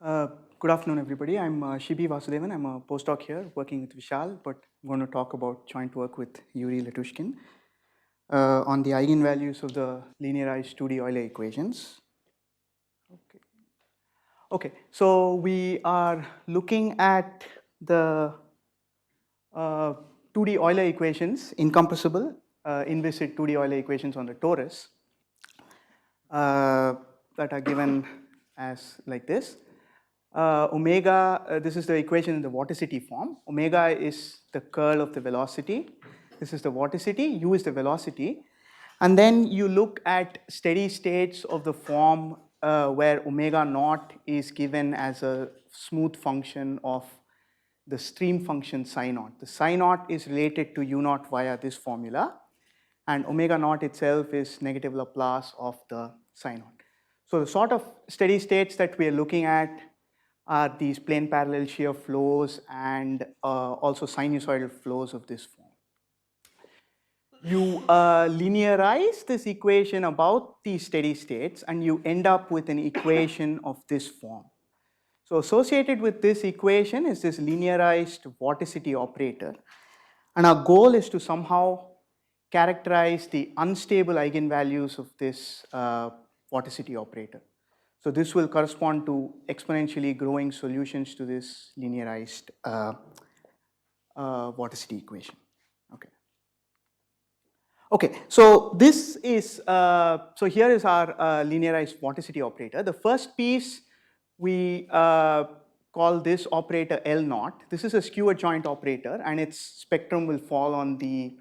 Uh, Good afternoon, everybody. I'm Shibi Vasudevan. I'm a postdoc here working with Vishal, but I'm going to talk about joint work with Yuri Letushkin on the eigenvalues of the linearized 2D Euler equations. Okay, so we are looking at the 2D Euler equations, incompressible, inviscid 2D Euler equations on the torus that are given as like this. Omega, this is the equation in the vorticity form. Omega is the curl of the velocity. This is the vorticity, u is the velocity. And then you look at steady states of the form where omega naught is given as a smooth function of the stream function psi naught. The psi naught is related to u naught via this formula, and omega naught itself is negative Laplace of the psi naught. So the sort of steady states that we are looking at are these plane parallel shear flows and also sinusoidal flows of this form. You linearize this equation about these steady states and you end up with an equation of this form. So associated with this equation is this linearized vorticity operator, and our goal is to somehow characterize the unstable eigenvalues of this vorticity operator. So this will correspond to exponentially growing solutions to this linearized vorticity equation. Okay. Okay, so this is, so here is our linearized vorticity operator. The first piece we call this operator L naught. This is a skew adjoint operator and its spectrum will fall on the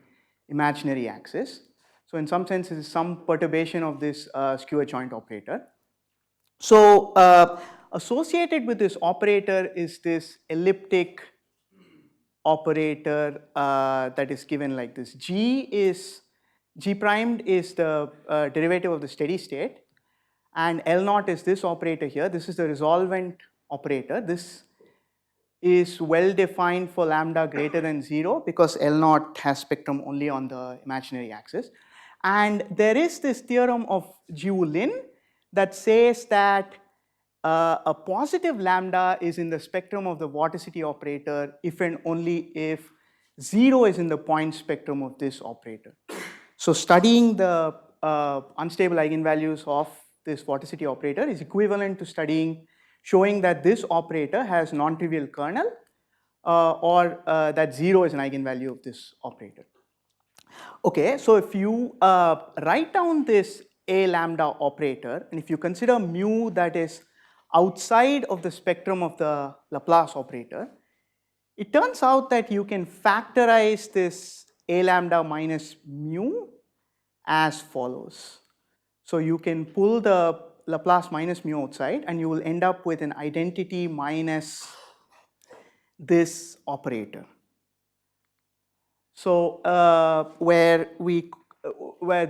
imaginary axis. So in some sense, it is some perturbation of this skew adjoint operator. So associated with this operator is this elliptic operator that is given like this. G primed is the derivative of the steady state, and L naught is this operator here. This is the resolvent operator. This is well defined for lambda greater than 0 because L naught has spectrum only on the imaginary axis. And there is this theorem of Jiu-Lin that says that a positive lambda is in the spectrum of the vorticity operator if and only if 0 is in the point spectrum of this operator. So studying the unstable eigenvalues of this vorticity operator is equivalent to studying, showing that this operator has non-trivial kernel or that 0 is an eigenvalue of this operator. Okay, so if you write down this A lambda operator, and if you consider mu that is outside of the spectrum of the Laplace operator, it turns out that you can factorize this A lambda minus mu as follows. So you can pull the Laplace minus mu outside and you will end up with an identity minus this operator. So where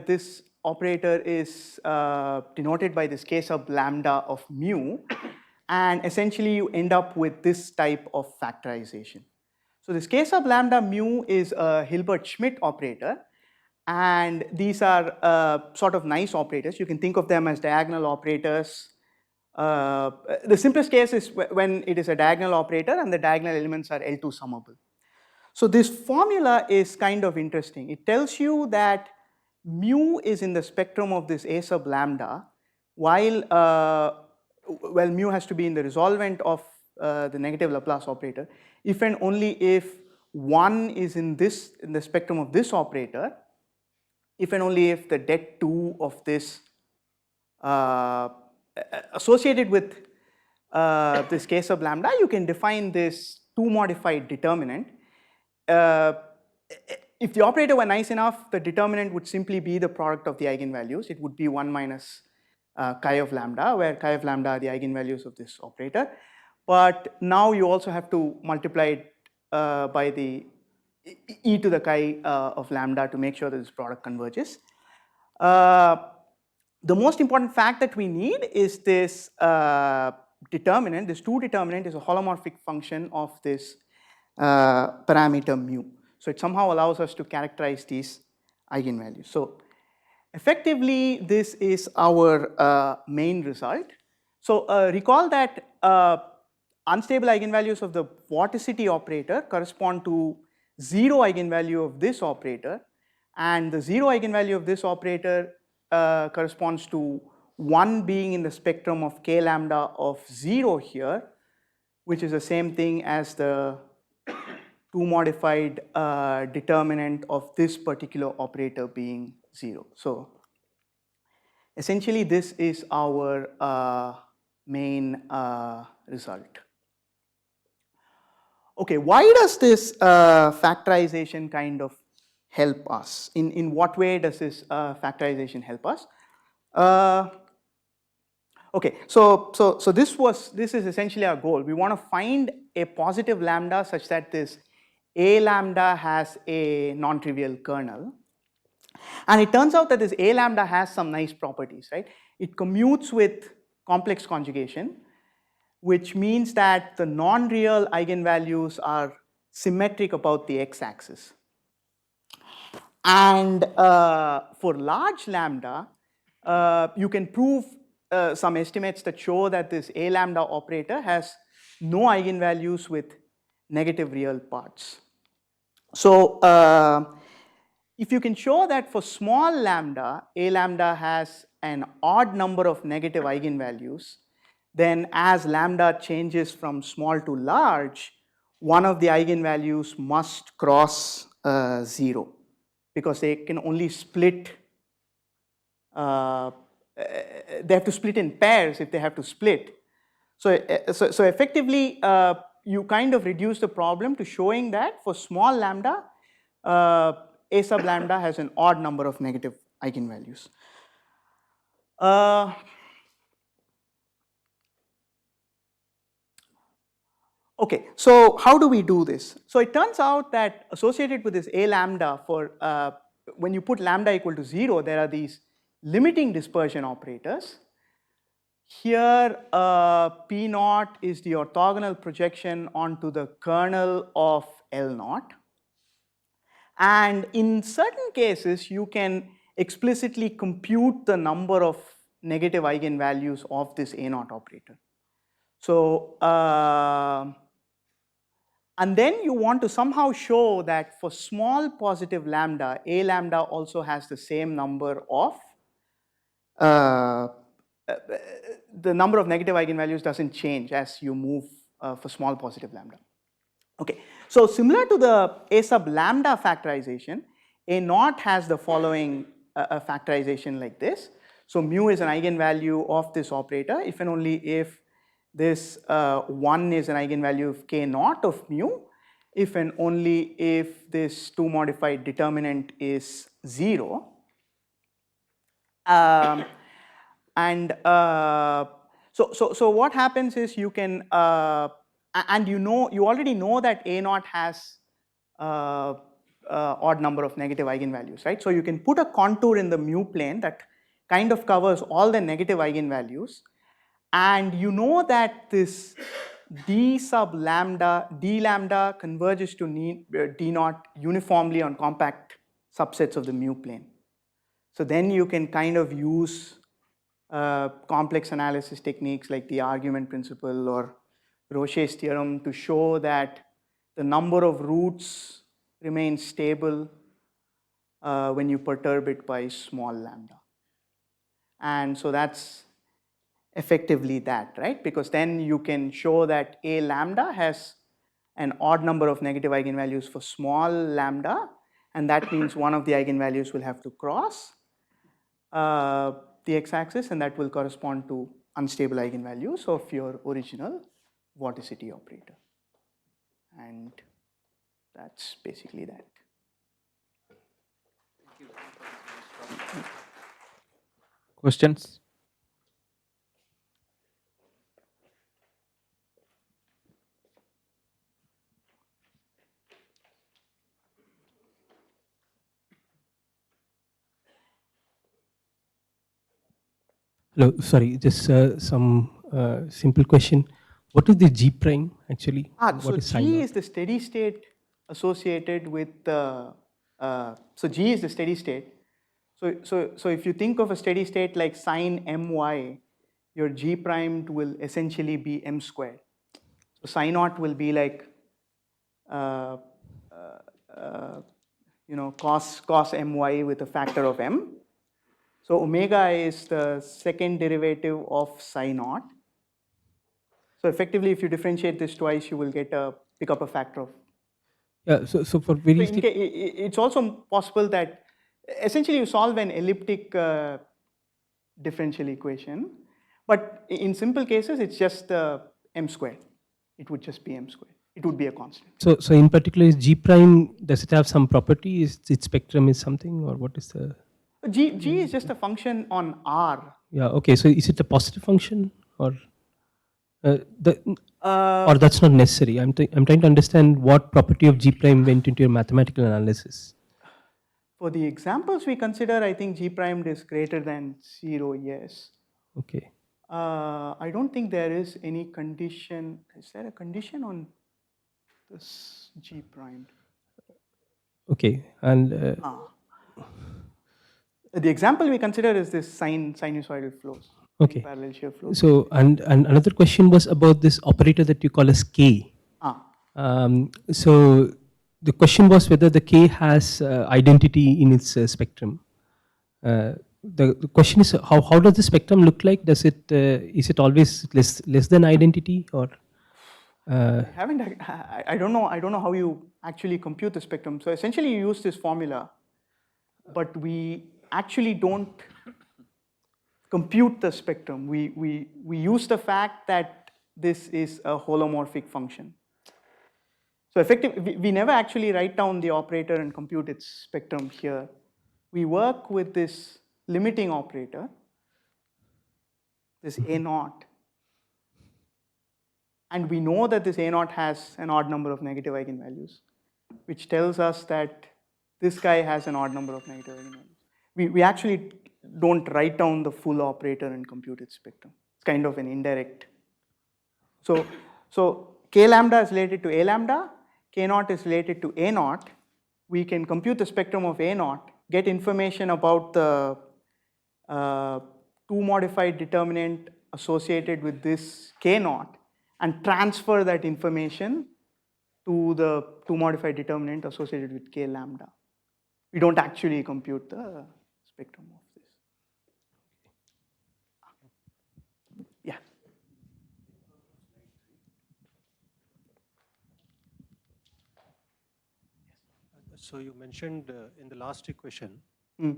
this operator is denoted by this k sub lambda of mu, and essentially you end up with this type of factorization. So this k sub lambda mu is a Hilbert-Schmidt operator, and these are sort of nice operators. You can think of them as diagonal operators. The simplest case is when it is a diagonal operator and the diagonal elements are L2 summable. So this formula is kind of interesting. It tells you that mu is in the spectrum of this A sub lambda, while well, mu has to be in the resolvent of the negative Laplace operator, if and only if 1 is in the spectrum of this operator, if and only if the det 2 of this associated with this k sub lambda, you can define this 2 modified determinant. If the operator were nice enough, the determinant would simply be the product of the eigenvalues. It would be 1 minus chi of lambda, where chi of lambda are the eigenvalues of this operator. But now you also have to multiply it by the e to the chi of lambda to make sure that this product converges. The most important fact that we need is this determinant. This 2 determinant is a holomorphic function of this parameter mu. So it somehow allows us to characterize these eigenvalues. So effectively, this is our main result. So recall that unstable eigenvalues of the vorticity operator correspond to 0 eigenvalue of this operator, and the 0 eigenvalue of this operator corresponds to 1 being in the spectrum of k lambda of 0 here, which is the same thing as the 2 modified determinant of this particular operator being 0. So essentially this is our main result. Okay, why does this factorization kind of help us? In what way does this factorization help us? Okay, so this is essentially our goal. We want to find a positive lambda such that this a lambda has a non-trivial kernel. And it turns out that this a lambda has some nice properties, right? It commutes with complex conjugation, which means that the non-real eigenvalues are symmetric about the x-axis. And for large lambda, you can prove some estimates that show that this a lambda operator has no eigenvalues with negative real parts. So if you can show that for small lambda, a lambda has an odd number of negative eigenvalues, then as lambda changes from small to large, one of the eigenvalues must cross 0, because they can only split, they have to split in pairs if they have to split. So effectively, you kind of reduce the problem to showing that for small lambda, a sub lambda has an odd number of negative eigenvalues. Okay, so how do we do this? So it turns out that associated with this a lambda, for when you put lambda equal to 0, there are these limiting dispersion operators. Here P naught is the orthogonal projection onto the kernel of L naught. And in certain cases, you can explicitly compute the number of negative eigenvalues of this A naught operator. So, and then you want to somehow show that for small positive lambda, A lambda also has the same number of, the number of negative eigenvalues doesn't change as you move for small positive lambda. Okay, so similar to the A sub lambda factorization, A naught has the following factorization like this. So mu is an eigenvalue of this operator if and only if this 1 is an eigenvalue of k naught of mu, if and only if this 2 modified determinant is 0. And so what happens is you can, and you already know that A naught has odd number of negative eigenvalues, right? So you can put a contour in the mu plane that kind of covers all the negative eigenvalues, and you know that this d sub lambda, d lambda converges to d naught uniformly on compact subsets of the mu plane. So then you can kind of use complex analysis techniques like the argument principle or Roche's theorem to show that the number of roots remains stable when you perturb it by small lambda. And so that's effectively that, right? Because then you can show that A lambda has an odd number of negative eigenvalues for small lambda, and that means one of the eigenvalues will have to cross the x-axis, and that will correspond to unstable eigenvalues of your original vorticity operator. And that's basically that. Questions? Hello, sorry, just some simple question. What is the G prime actually? So G is the steady state associated with the, so G is the steady state. So if you think of a steady state like sine my, your G primed will essentially be m squared. So psi naught will be like uh, cos my with a factor of m. So omega is the second derivative of psi naught. So effectively, if you differentiate this twice, you will pick up a factor of. Yeah, so for So various it's also possible that essentially you solve an elliptic differential equation, but in simple cases, it's just m squared. It would just be m squared. It would be a constant. so in particular, is G prime, does it have some property? Is its spectrum is something, or what is the? G is just a function on R. Yeah, okay, so is it a positive function, or the Uh, or that's not necessary? I'm trying to understand what property of G prime went into your mathematical analysis. For the examples we consider, I think G primed is greater than 0, yes. Okay. I don't think there is any condition. Is there a condition on this G primed? Okay, and The example we consider is this sinusoidal flows, okay. parallel shear flows. So and another question was about this operator that you call as K. So the question was whether the K has identity in its spectrum. The question is how does the spectrum look like? Does it is it always less than identity, or? I don't know how you actually compute the spectrum. So essentially, you use this formula, but we actually don't compute the spectrum. We use the fact that this is a holomorphic function. So effectively, we never actually write down the operator and compute its spectrum here. We work with this limiting operator, this A naught, and we know that this A naught has an odd number of negative eigenvalues, which tells us that this guy has an odd number of negative eigenvalues. We actually don't write down the full operator and compute its spectrum. It's kind of an indirect. So K lambda is related to A lambda, K naught is related to A naught. We can compute the spectrum of A naught, get information about the 2 modified determinant associated with this K naught, and transfer that information to the 2 modified determinant associated with K lambda. We don't actually compute the spectrum of this. Yeah. So you mentioned in the last equation, Mm.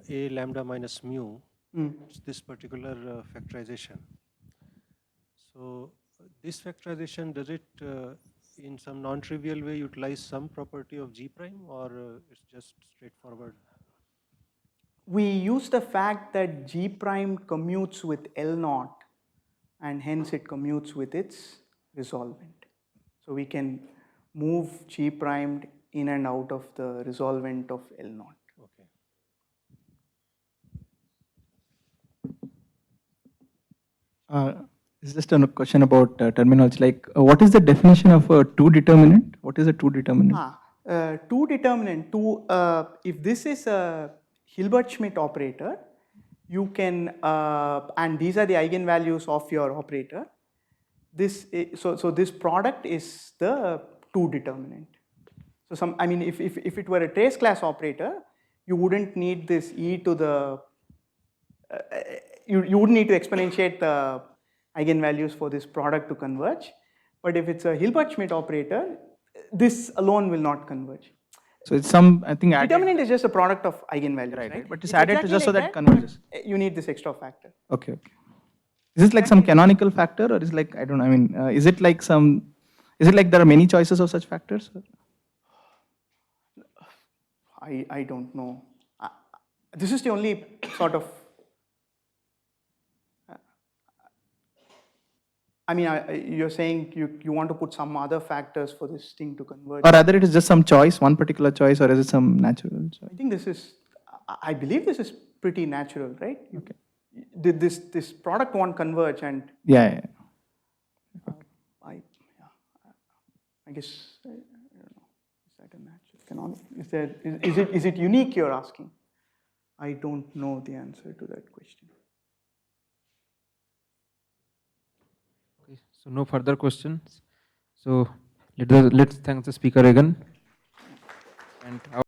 A lambda minus mu, Mm. it's this particular factorization. So this factorization, does it in some non-trivial way utilize some property of G prime, or it's just straightforward? We use the fact that G prime commutes with L naught, and hence it commutes with its resolvent. So we can move G primed in and out of the resolvent of L naught. Okay. It's just a question about terminology. Like, what is the definition of a two determinant? What is a two determinant? Two determinant. If this is a Hilbert-Schmidt operator, you can, and these are the eigenvalues of your operator. So this product is the two determinant. So if it were a trace class operator, you wouldn't need this e to the. You wouldn't need to exponentiate the eigenvalues for this product to converge. But if it's a Hilbert-Schmidt operator, this alone will not converge. So it's some, I think, determinant is just a product of eigenvalues, right? But it's added exactly to just like so that it converges. You need this extra factor. Okay. Is it like some canonical factor, or is it like, I don't know, I mean, is it like there are many choices of such factors? I don't know. This is the only sort of. You're saying you want to put some other factors for this thing to converge. Or rather, it is just some choice, one particular choice, or is it some natural choice? I think I believe this is pretty natural, right? Okay. This product won't converge, and yeah. I guess I don't know. Is that a natural? Is it unique? You're asking. I don't know the answer to that question. So no further questions. So let's thank the speaker again. And